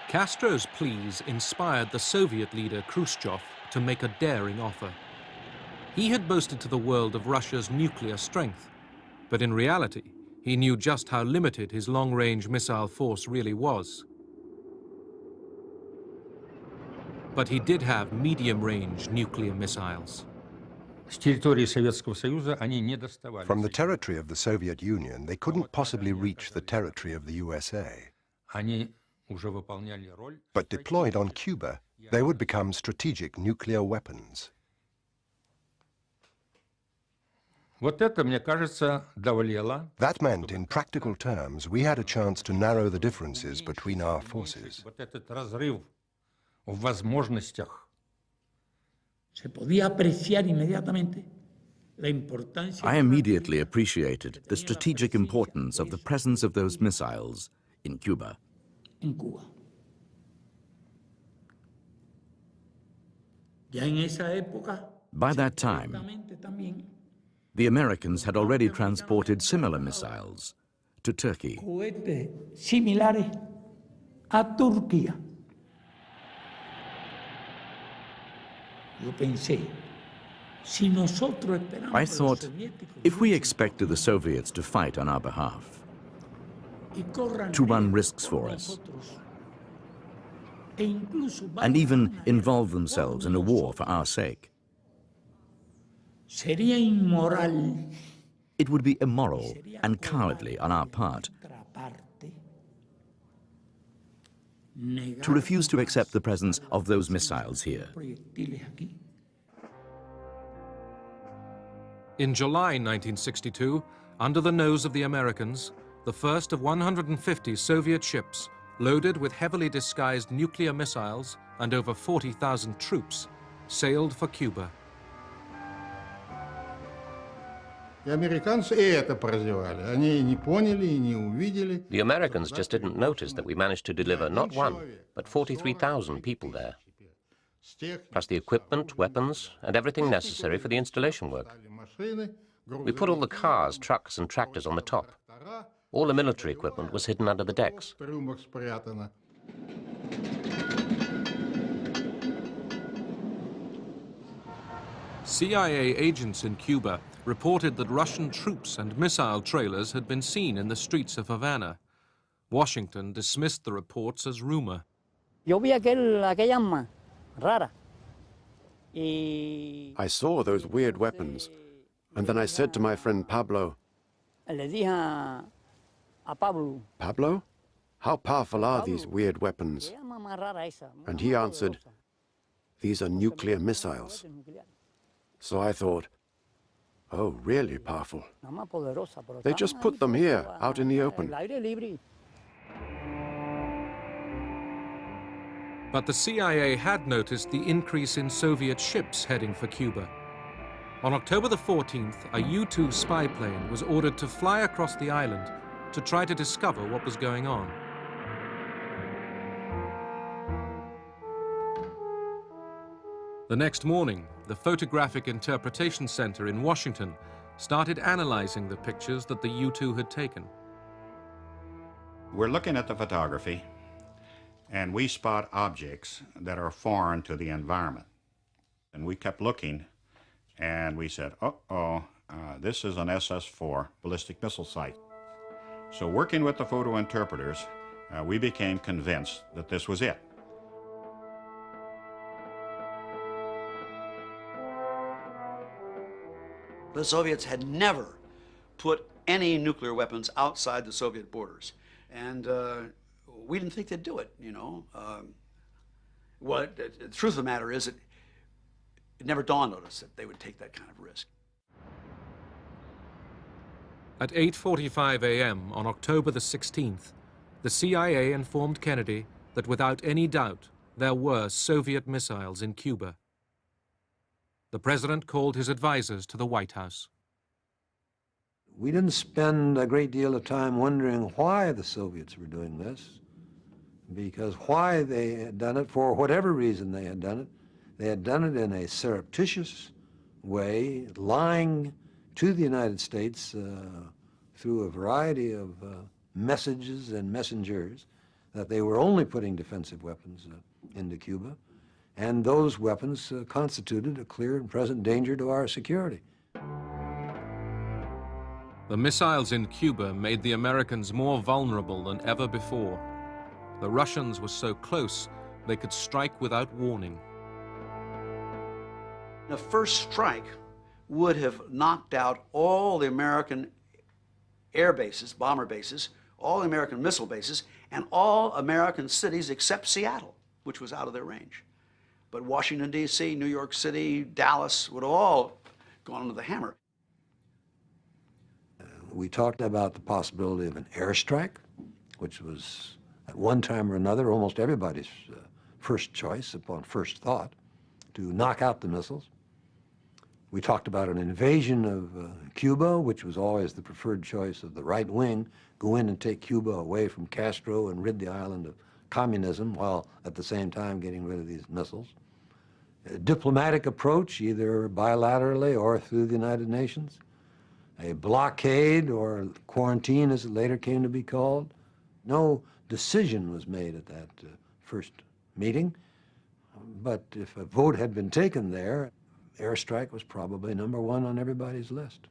Castro's pleas inspired the Soviet leader Khrushchev to make a daring offer. He had boasted to the world of Russia's nuclear strength, but in reality, he knew just how limited his long-range missile force really was. But he did have medium-range nuclear missiles. From the territory of the Soviet Union, they couldn't possibly reach the territory of the USA. But deployed on Cuba, they would become strategic nuclear weapons. That meant, in practical terms, we had a chance to narrow the differences between our forces. I immediately appreciated the strategic importance of the presence of those missiles in Cuba. By that time, the Americans had already transported similar missiles to Turkey. I thought, if we expected the Soviets to fight on our behalf, to run risks for us, and even involve themselves in a war for our sake, it would be immoral and cowardly on our part to refuse to accept the presence of those missiles here. In July 1962, under the nose of the Americans, the first of 150 Soviet ships, loaded with heavily disguised nuclear missiles and over 40,000 troops, sailed for Cuba. The Americans just didn't notice that we managed to deliver not one, but 43,000 people there, plus the equipment, weapons, and everything necessary for the installation work. We put all the cars, trucks, and tractors on the top. All the military equipment was hidden under the decks. CIA agents in Cuba reported that Russian troops and missile trailers had been seen in the streets of Havana. Washington dismissed the reports as rumor. I saw those weird weapons, and then I said to my friend Pablo, Pablo, how powerful are these weird weapons? And he answered, these are nuclear missiles. So I thought, oh, really powerful. They just put them here, out in the open. But the CIA had noticed the increase in Soviet ships heading for Cuba. On October the 14th, a U-2 spy plane was ordered to fly across the island to try to discover what was going on. The next morning, the Photographic Interpretation Center in Washington started analyzing the pictures that the U-2 had taken. We're looking at the photography, and we spot objects that are foreign to the environment. And we kept looking, and we said, this is an SS-4 ballistic missile site. So working with the photo interpreters, we became convinced that this was it. The Soviets had never put any nuclear weapons outside the Soviet borders. And we didn't think they'd do it, you know. The truth of the matter is that it never dawned on us that they would take that kind of risk. At 8:45 a.m. on October the 16th, the CIA informed Kennedy that without any doubt there were Soviet missiles in Cuba. The president called his advisors to the White House. We didn't spend a great deal of time wondering why the Soviets were doing this, because why they had done it, for whatever reason they had done it in a surreptitious way, lying to the United States through a variety of messages and messengers that they were only putting defensive weapons into Cuba, and those weapons constituted a clear and present danger to our security. The missiles in Cuba made the Americans more vulnerable than ever before. The Russians were so close, they could strike without warning. The first strike would have knocked out all the American air bases, bomber bases, all the American missile bases, and all American cities except Seattle, which was out of their range. But Washington, D.C., New York City, Dallas would have all gone under the hammer. We talked about the possibility of an airstrike, which was at one time or another almost everybody's first choice upon first thought, to knock out the missiles. We talked about an invasion of Cuba, which was always the preferred choice of the right wing, go in and take Cuba away from Castro and rid the island of communism, while at the same time getting rid of these missiles. A diplomatic approach, either bilaterally or through the United Nations. A blockade or quarantine, as it later came to be called. No decision was made at that first meeting, but if a vote had been taken there, airstrike was probably #1 on everybody's list.